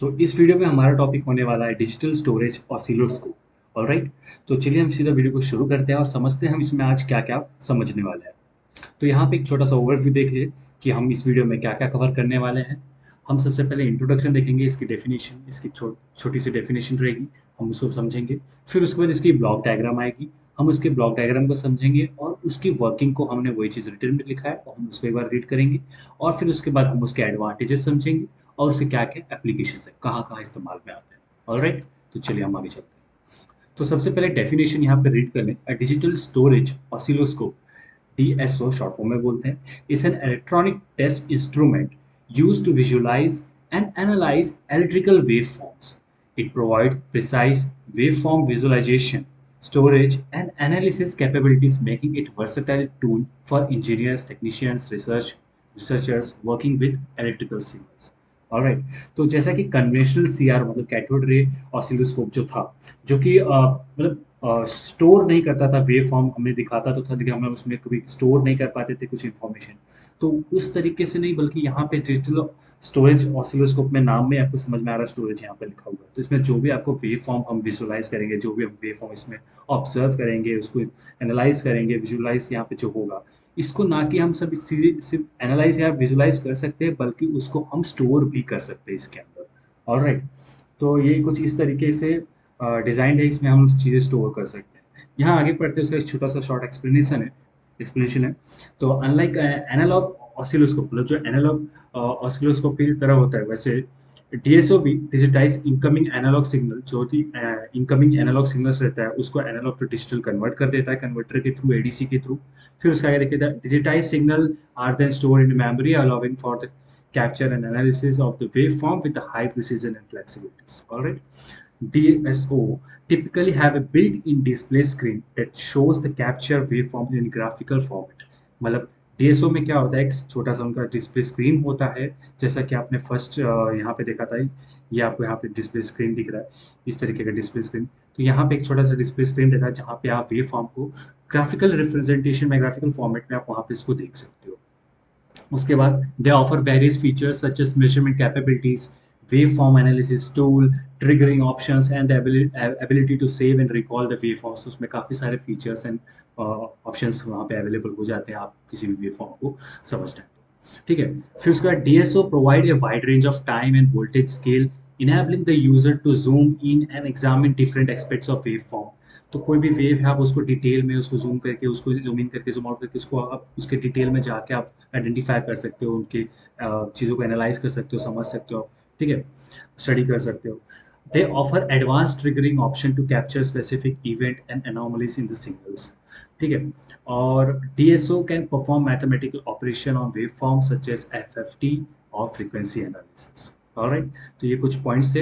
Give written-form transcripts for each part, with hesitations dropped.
तो इस वीडियो में हमारा टॉपिक होने वाला है डिजिटल स्टोरेज ऑसिलोस्कोप। ऑलराइट। तो चलिए हम सीधा वीडियो को शुरू करते हैं और समझते हैं हम इसमें आज क्या क्या समझने वाले हैं। तो यहाँ पे एक छोटा सा ओवरव्यू देख लिए कि हम इस वीडियो में क्या क्या कवर करने वाले हैं। हम सबसे पहले इंट्रोडक्शन देखेंगे, इसकी डेफिनेशन, इसकी छोटी सी डेफिनेशन रहेगी, हम उसको समझेंगे। फिर उसके बाद इसकी ब्लॉक डायग्राम आएगी, हम उसके ब्लॉक डायग्राम को समझेंगे और उसकी वर्किंग को हमने वही चीज़ रिटर्न में लिखा है और हम उसको एक बार रीड करेंगे। और फिर उसके बाद हम उसके एडवांटेजेस समझेंगे और उसके क्या क्या एप्लीकेशन है, कहाँ कहाँ इस्तेमाल में आते हैं। ऑलराइट। तो चलिए हम आगे चलते हैं। तो सबसे पहले डेफिनेशन यहाँ पे रीड कर लें। A digital storage oscilloscope, DSO short form में बोलते हैं, is an electronic test instrument used to visualize and analyze electrical waveforms. It provides precise waveform visualization, storage, and analysis capabilities, making it versatile tool for engineers, technicians, researchers working with electrical signals. Alright. तो जैसा कि conventional CR मतलब cathode ray oscilloscope जो था, जो कि मतलब store नहीं करता था वेव फॉर्म, हमें दिखाता तो था लेकिन हमें उसमें कभी स्टोर नहीं कर पाते थे कुछ इन्फॉर्मेशन। तो उस तरीके से नहीं, बल्कि यहाँ पे डिजिटल स्टोरेज ऑसिलोस्कोप में नाम में आपको समझ में आ रहा है स्टोरेज यहाँ पे लिखा हुआ है। तो इसमें जो भी आपको वेव फॉर्म हम विजुलाइज करेंगे, जो भी हम वेव फॉर्म इसमें ऑब्जर्व करेंगे, उसको एनालाइज करेंगे, विजुलाइज यहाँ पे जो होगा, इसको ना कि हम सब चीज़ें सिर्फ एनालाइज या विजुलाइज कर सकते हैं, बल्कि उसको हम स्टोर भी कर सकते हैं इसके अंदर। ऑलराइट। तो ये कुछ इस तरीके से डिज़ाइन है, इसमें हम चीज़ें स्टोर कर सकते हैं। यहाँ आगे पढ़ते हैं, उसका एक छोटा सा शॉर्ट एक्सप्लेनेशन है। तो अनलाइक एनालॉग ऑसिलोस्कोप, मतलब जो एनालॉग ऑसिलोस्कोप की तरह होता है, वैसे डीएसओ भी डिजिटाइज इनकमिंग एनालॉग सिग्नल, जो भी इनकमिंग एनालॉग सिग्नल्स रहता है उसको एनालॉग टू डिजिटल कन्वर्ट कर देता है कन्वर्टर के थ्रू, एडीसी के थ्रू। फिर उसका आगे देखिए, digitize signal are then store in memory allowing for the capture and analysis of the waveform with a high precision and flexibility. All right. DSO typically have a built-in display screen that shows the capture waveform in graphical format. मतलब DSO में क्या होता है, एक छोटा सा उनका display screen होता है, जैसा कि आपने फर्स्ट यहाँ पे देखा था। ये आपको यहाँ पे डिस्प्ले स्क्रीन दिख रहा है, इस तरीके का डिस्प्ले स्क्रीन। तो यहाँ पे एक छोटा सा डिस्प्ले स्क्रीन रहता है जहाँ पे आप वेव फॉर्म को ग्राफिकल रिप्रेजेंटेशन में, ग्राफिकल फॉर्मेट में आप वहाँ पे इसको देख सकते हो। उसके बाद they offer various features such as measurement capabilities, waveform analysis tool, triggering options and ability to save and recall the waveforms. उसमें काफ़ी सारे फीचर्स एंड ऑप्शंस वहाँ पे अवेलेबल हो जाते हैं, आप किसी भी वेव फॉर्म को समझना है तो। ठीक है। फिर उसके बाद DSO provide a wide range of time and voltage scale, enabling the user to zoom in and examine different aspects of waveform। तो कोई भी वेव है, आप उसको डिटेल में उसको जूम करके, उसको जूम इन करके, जूम आउट करके, उसको आप उसके डिटेल में जाके आप आइडेंटिफाई कर सकते हो, उनकी चीज़ों को एनालाइज कर सकते हो, समझ सकते हो। ठीक है। स्टडी कर सकते हो। They offer advance triggering option to capture specific event and anomalies in the signals. ठीक है। और DSO can perform mathematical operation on waveform such as FFT और फ्रीक्वेंसी एनालिसिस। ऑलराइट। तो ये कुछ पॉइंट्स थे।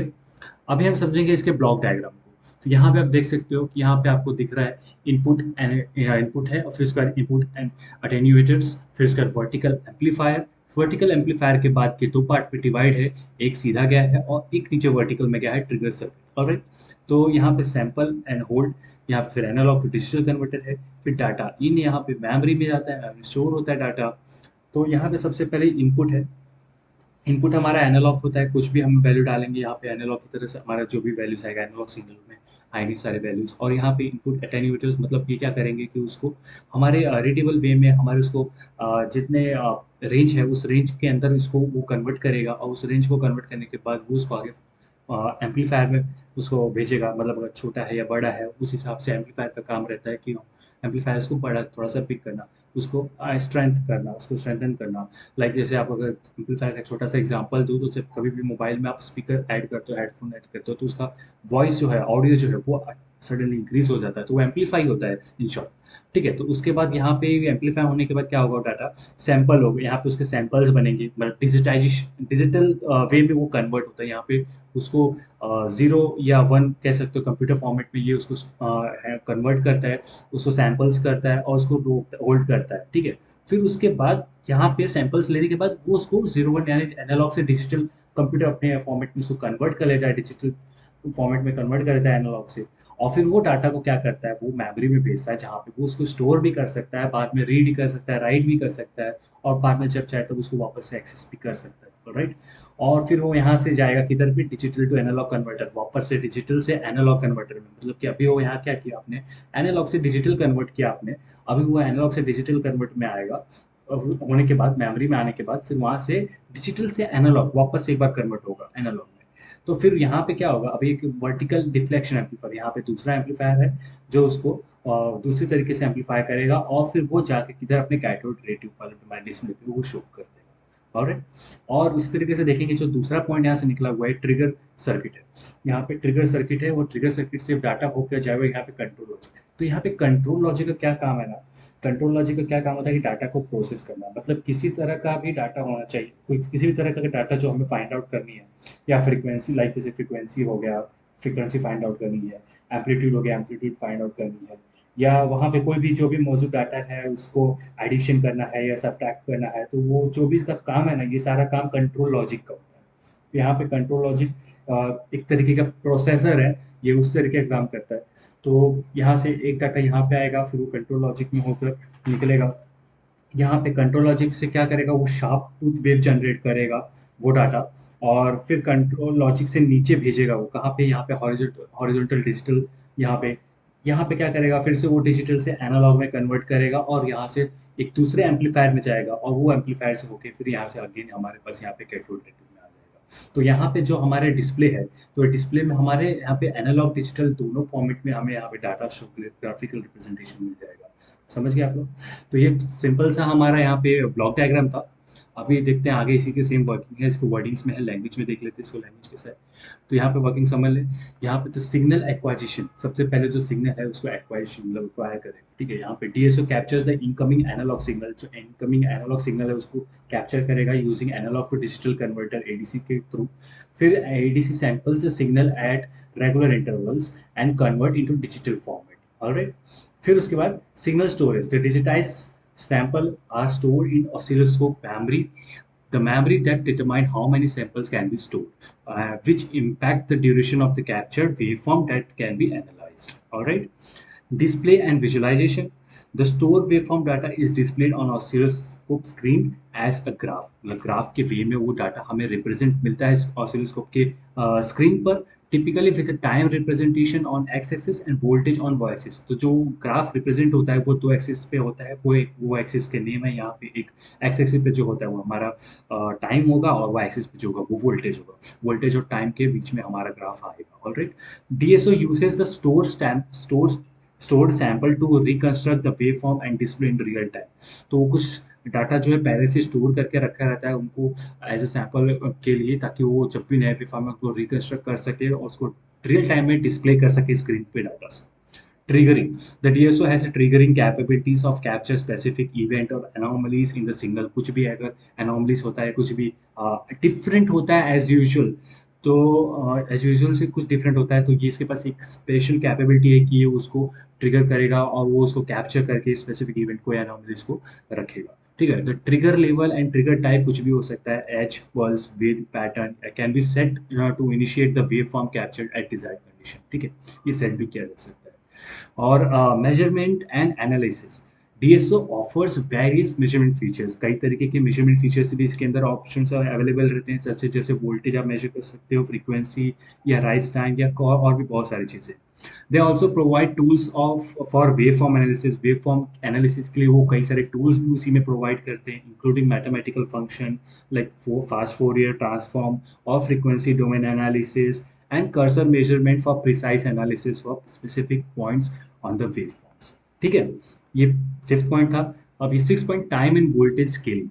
अभी हम समझेंगे इसके ब्लॉक डायग्राम को। तो यहाँ पे आप देख सकते हो कि यहाँ पे आपको दिख रहा है इनपुट है, और फिर उसके बाद इनपुट एंड अटेन्यूएटर्स, फिर उसके बाद वर्टिकल एम्पलीफायर। वर्टिकल एम्पलीफायर के बाद के दो पार्ट में डिवाइड है, एक सीधा गया है और एक नीचे वर्टिकल में गया है, ट्रिगर सर्किट। ऑलराइट। तो यहाँ पे सैंपल एंड होल्ड, यहाँ पे फिर एनालॉग टू डिजिटल कन्वर्टर है, फिर डाटा इन यहाँ पे मेमोरी में जाता है, मेमोरी स्टोर होता है डाटा। तो यहाँ पे सबसे पहले इनपुट है। इनपुट हमारा एनालॉग होता है, कुछ भी हम वैल्यू डालेंगे यहाँ पे एनालॉग की तरह से हमारा जो भी वैल्यूज आएगा एनालॉग सिग्नल में आएंगे सारे वैल्यूज। और यहाँ पे इनपुट एटेन्यूएटर्स, मतलब ये क्या करेंगे कि उसको हमारे रेडिएबल वे में हमारे उसको जितने रेंज है उस रेंज के अंदर इसको वो कन्वर्ट करेगा, और उस रेंज को कन्वर्ट करने के बाद वो उसको आगे एम्पलीफायर में उसको भेजेगा। मतलब अगर छोटा है या बड़ा है, उस हिसाब से एम्पलीफायर का काम रहता है कि एम्पलीफायर को बड़ा थोड़ा सा पिक करना, उसको स्ट्रेंथ करना, उसको स्ट्रेंथन करना। लाइक जैसे आप अगर एम्पलीफायर का छोटा सा एग्जांपल दूँ, तो जब कभी भी मोबाइल में आप स्पीकर ऐड करते हो, हेडफोन ऐड करते हो, तो उसका वॉइस जो है, ऑडियो जो है, वो सडनली इंक्रीज हो जाता है, तो वो एम्पलीफाई होता है इन शॉर्ट। ठीक है। तो उसके बाद यहाँ पे एम्पलीफाई होने के बाद क्या होगा, डाटा सैंपल होगा, यहाँ पे उसके सैंपल्स बनेंगे, मतलब डिजिटल वे में वो कन्वर्ट होता है। यहाँ पे उसको जीरो या वन कह सकते हो, कंप्यूटर फॉर्मेट में ये उसको कन्वर्ट करता है, उसको सैंपल्स करता है और उसको होल्ड करता है। ठीक है। फिर उसके बाद यहाँ पे सैंपल्स लेने के बाद वो उसको जीरो वन यानी एनालॉग से डिजिटल, कंप्यूटर अपने फॉर्मेट में उसको कन्वर्ट कर लेता है, डिजिटल फॉर्मेट में कन्वर्ट कर देता है एनालॉग से। और फिर वो डाटा को क्या करता है, वो मेमोरी में भेजता है, जहाँ पे वो उसको स्टोर भी कर सकता है, बाद में रीड कर सकता है, राइट भी कर सकता है, और बाद में जब चाहे तब उसको वापस से एक्सेस भी कर सकता है। राइट। और फिर वो यहाँ से जाएगा किधर भी, डिजिटल टू एनालॉग कन्वर्टर, वापस से डिजिटल से एनालॉग कन्वर्टर में, मतलब कि अभी वो यहाँ क्या किया आपने, एनालॉग से डिजिटल कन्वर्ट किया आपने, अभी वो एनालॉग से डिजिटल कन्वर्ट में आएगा, होने के बाद मेमोरी में आने के बाद फिर वहाँ से डिजिटल से एनालॉग वापस से एक बार कन्वर्ट होगा एनालॉग में। तो फिर यहाँ पे क्या होगा, अभी एक वर्टिकल डिफ्लेक्शन एम्पलीफायर, यहाँ पे दूसरा एम्पलीफायर है जो उसको दूसरी तरीके से एम्पलीफाई करेगा, और फिर वो जाके किधर अपने कैथोड रे ट्यूब वाले हमारे डिस्प्ले पे वो शो कर देगा। ऑलराइट। और उसी तरीके से देखेंगे जो दूसरा पॉइंट यहाँ से निकला हुआ है, ट्रिगर सर्किट है। यहाँ पे ट्रिगर सर्किट है, वो ट्रिगर सर्किट से डाटा होकर जाएगा यहाँ पे कंट्रोल लॉजिक। तो यहाँ पे कंट्रोल लॉजिक का क्या काम है ना, कंट्रोल लॉजिक का क्या काम होता है कि डाटा को प्रोसेस करना, मतलब किसी तरह का भी डाटा होना चाहिए, कोई किसी भी तरह का डाटा जो हमें फाइंड आउट करनी है, या फ्रीक्वेंसी, लाइक जैसे फ्रीक्वेंसी हो गया, फ्रीक्वेंसी फाइंड आउट करनी है, एम्पलीट्यूड हो गया, एम्पलीट्यूड फाइंड आउट करनी है, या वहाँ पे कोई भी जो भी मौजूद डाटा है उसको एडिशन करना है या सब्ट्रैक्ट करना है, तो वो जो भी इसका काम है ना, ये सारा काम कंट्रोल लॉजिक का होता है। तो यहाँ पे कंट्रोल लॉजिक एक तरीके का प्रोसेसर है, ये उस तरीके का काम करता है। तो यहाँ से एक डाटा यहाँ पे आएगा, फिर वो कंट्रोल लॉजिक में होकर निकलेगा। यहाँ पे कंट्रोल लॉजिक से क्या करेगा, वो शार्प टूथ वेव जनरेट करेगा वो डाटा, और फिर कंट्रोल लॉजिक से नीचे भेजेगा वो कहाँ पे, यहाँ पे हॉरिजॉन्टल डिजिटल, यहाँ पे क्या करेगा, फिर से वो डिजिटल से एनालॉग में कन्वर्ट करेगा, और यहाँ से एक दूसरे एम्पलीफायर में जाएगा, और वो एम्पलीफायर से होके फिर यहाँ से अगेन हमारे पास यहाँ पे कैथोड रे ट्यूब में आ जाएगा। तो यहाँ पे जो हमारे डिस्प्ले है, तो डिस्प्ले में हमारे यहाँ पे एनालॉग डिजिटल दोनों फॉर्मेट में हमें यहाँ पे डाटा शो ग्राफिकल रिप्रेजेंटेशन मिल जाएगा। समझ गए आप लोग? तो ये सिंपल सा हमारा यहाँ पे ब्लॉक डायग्राम था। अभी देखते हैं आगे इसी के सेम वर्किंग है, इसको वर्डिंग्स में है, लैंग्वेज में देख लेते हैं इसको लैंग्वेज कैसा है। तो यहाँ पे वर्किंग समझ लें। यहाँ पे तो सिग्नल एक्वाजिशन, सबसे पहले जो सिग्नल है उसको एक्वाजिशन मतलब एक्वायर करेगा, ठीक है। यहाँ पे DSO captures the incoming analogue signal, जो इनकमिंग एनालॉग सिग्नल है उसको कैप्चर करेगा using analogue to digital converter ADC के थ्रू। फिर ADC samples the signal at regular intervals and convert into digital format. Alright. फिर उसके बाद signal storage, the digitize sample are stored in oscilloscope memory, the memory that determine how many samples can be stored, which impact the duration of the captured waveform that can be analyzed. All right. Display and visualization, the stored waveform data is displayed on oscilloscope screen as a graph, मतलब graph के वे में वो data हमें represent मिलता है oscilloscope के screen पर, typically with time representation on X axis and voltage on Y axis. तो जो ग्राफ रिप्रेजेंट होता है वो दो एक्सिस पे होता है, वो एक्सिस के नेम है यहाँ पे। एक एक्स एक्सिस पे जो होता है वो हमारा टाइम होगा, और वाई एक्सिस पे जो होगा वो वोल्टेज होगा। वोल्टेज और टाइम के बीच में हमारा ग्राफ आएगा। Alright. DSO uses the stored sample to reconstruct the waveform and display in real time। तो कुछ डाटा जो है पहले से स्टोर करके रखा रहता है उनको एज ए सैंपल के लिए, ताकि वो जब भी नए वेवफॉर्म में उसको रिकंस्ट्रक्ट कर सके और उसको रियल टाइम में डिस्प्ले कर सके स्क्रीन पे डाटा से। Triggering. The DSO has a triggering capabilities of capture specific event or anomalies in the signal। कुछ भी अगर anomalies होता है, कुछ भी different होता है as usual, तो as usual से कुछ different होता है, तो ये इसके पास एक special capability है कि ये उसको ट्रिगर करेगा और वो उसको कैप्चर करके स्पेसिफिक इवेंट को या anomalies को रखेगा। ठीक है। तो trigger level and trigger type कुछ भी हो सकता है, edge, pulse, width, pattern can be set to initiate the waveform captured at desired condition. ठीक है, ये सेट भी किया जा सकता है। और measurement and analysis, DSO offers various measurement features, कई तरीके के मेजरमेंट फीचर्स भी इसके अंदर ऑप्शन अवेलेबल रहते हैं, जैसे वोल्टेज आप मेजर कर सकते हो, फ्रीक्वेंसी या राइज टाइम या और भी बहुत सारी चीज़ें। They also provide tools of for wave form analysis, wave form analysis के लिए वो कई सारे टूल्स भी उसी में प्रोवाइड करते हैं, including mathematical function like fast Fourier transform और frequency domain analysis and cursor measurement for precise analysis for specific points on the waveforms। ठीक है, ये 5th पॉइंट था। अब ये 6th point, time and voltage scaling.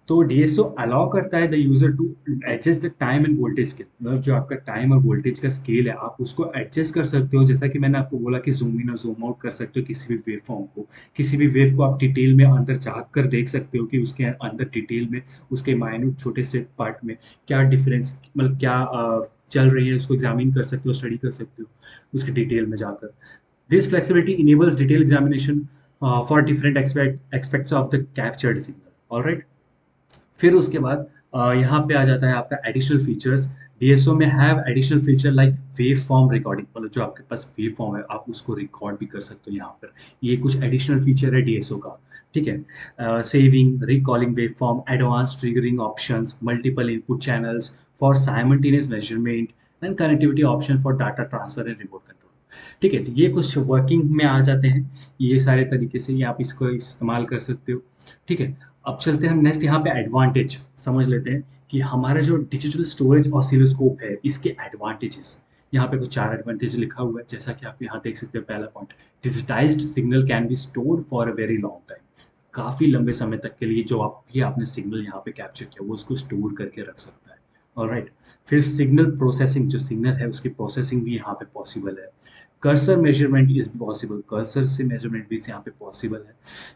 तो डीएसओ अलाउ करता है the user to adjust the time and voltage scale, मतलब जो आपका टाइम और वोल्टेज का स्केल है आप उसको एडजस्ट कर सकते हो, जैसा कि मैंने आपको बोला कि जूम इन और जूम आउट कर सकते हो किसी भी वेव फॉर्म को, किसी भी वेव को आप डिटेल में अंदर झाँक कर देख सकते हो कि उसके अंदर डिटेल में उसके माइन्यूट छोटे से पार्ट में क्या डिफरेंस, मतलब क्या चल रही है, उसको एग्जामिन कर सकते हो, स्टडी कर सकते हो उसके डिटेल में जाकर। This flexibility enables detail examination for different aspects of the captured signal. Alright. फिर उसके बाद यहाँ पे आ जाता है आपका एडिशनल फीचर्स। डीएसओ में have additional feature like wave form recording, मतलब जो आपके पास वेव फॉर्म है आप उसको रिकॉर्ड भी कर सकते हो यहाँ पर। ये कुछ एडिशनल फीचर है डीएसओ का। ठीक है। Saving, recalling wave form, advance triggering options, multiple input channels for simultaneous measurement and connectivity option for data transfer and remote control. ठीक है, तो ये कुछ वर्किंग में आ जाते हैं, ये सारे तरीके से ये आप इसको इस्तेमाल कर सकते हो। ठीक है, अब चलते हैं हम नेक्स्ट यहाँ पे एडवांटेज समझ लेते हैं कि हमारा जो डिजिटल स्टोरेज ऑसिलोस्कोप है इसके एडवांटेजेस। यहाँ पे कुछ 4 एडवांटेज लिखा हुआ है, जैसा कि आप यहाँ देख सकते हो। पहला point, digitised signal can be stored for a very long time. काफ़ी लंबे समय तक के लिए जो आप भी आपने सिग्नल यहाँ पे कैप्चर किया वो उसको स्टोर करके रख सकता है। ऑलराइट, फिर सिग्नल प्रोसेसिंग, जो सिग्नल है उसकी प्रोसेसिंग भी यहाँ पे पॉसिबल है। Cursor measurement is possible, cursor से मेजरमेंट भी यहाँ पे पॉसिबल है।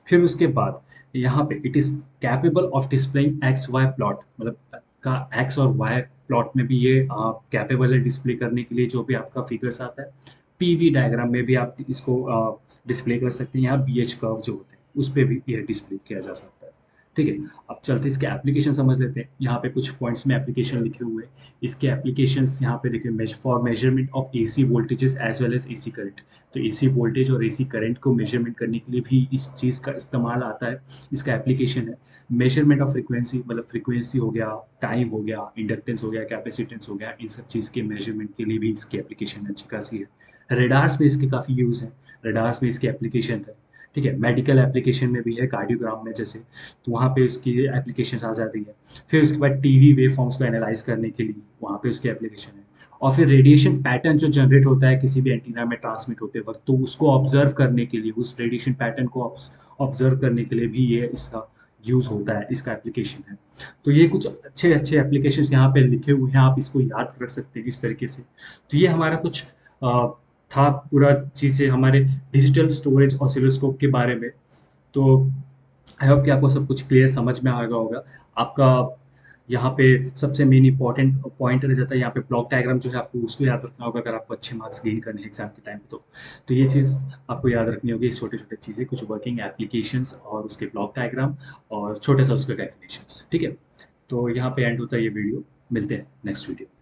फिर उसके बाद यहाँ पे it is capable of displaying X Y plot, मतलब का एक्स और वाई प्लॉट में भी ये कैपेबल है डिस्प्ले करने के लिए, जो भी आपका फिगर्स आता है। पीवी डायग्राम में भी आप इसको डिस्प्ले कर सकते हैं। यहाँ बी एच कर्व जो होते हैं उस पर भी ये डिस्प्ले किया जा सकता है। ठीक है, अब चलते इसके एप्लीकेशन समझ लेते हैं। यहाँ पे कुछ पॉइंट्स में एप्लीकेशन लिखे हुए हैं। इसके एप्लीकेशंस यहाँ पे देखिए, for measurement of AC voltages as well as AC current. तो एसी वोल्टेज और एसी करंट को मेजरमेंट करने के लिए भी इस चीज़ का इस्तेमाल आता है, इसका एप्लीकेशन है। मेजरमेंट ऑफ फ्रीक्वेंसी, मतलब फ्रीक्वेंसी हो गया, टाइम हो गया, इंडक्टेंस हो गया, कैपेसिटेंस हो गया, इन सब चीज़ के मेजरमेंट के लिए भी इसकी एप्लीकेशन अच्छी खासी है। रेडार्स में इसके काफ़ी यूज़ है, रेडार्स में इसकी एप्लीकेशन है। ठीक है, मेडिकल एप्लीकेशन में भी है, कार्डियोग्राम में जैसे, तो वहाँ पे इसकी एप्लीकेशन आ जाती है। फिर उसके बाद टीवी वेव फॉर्म्स को एनालाइज करने के लिए वहाँ पे उसकी एप्लीकेशन है। और फिर रेडिएशन पैटर्न जो जनरेट होता है किसी भी एंटीना में ट्रांसमिट होते वक्त, तो उसको ऑब्जर्व करने के लिए, उस रेडिएशन पैटर्न को ऑब्जर्व करने के लिए भी ये इसका यूज होता है, इसका एप्लीकेशन है। तो ये कुछ अच्छे अच्छे एप्लीकेशंस यहाँ पे लिखे हुए हैं, आप इसको याद रख सकते हैं इस तरीके से। तो ये हमारा कुछ अ, था पूरा चीज़ें हमारे डिजिटल स्टोरेज ऑसिलोस्कोप के बारे में। तो आई होप कि आपको सब कुछ क्लियर समझ में आ गया होगा। आपका यहाँ पे सबसे मेन इंपॉर्टेंट पॉइंट रह जाता है यहाँ पे ब्लॉक डायग्राम जो है, आपको उसको याद रखना होगा अगर आपको अच्छे मार्क्स गेन करने हैं एग्जाम के टाइम पे। तो ये चीज़ आपको याद रखनी होगी, छोटे छोटे चीज़ें, कुछ वर्किंग एप्लीकेशंस और उसके ब्लॉक डायग्राम और छोटे सा उसके डेफिनेशंस। ठीक है, तो यहाँ पे एंड होता है ये वीडियो, मिलते हैं नेक्स्ट वीडियो।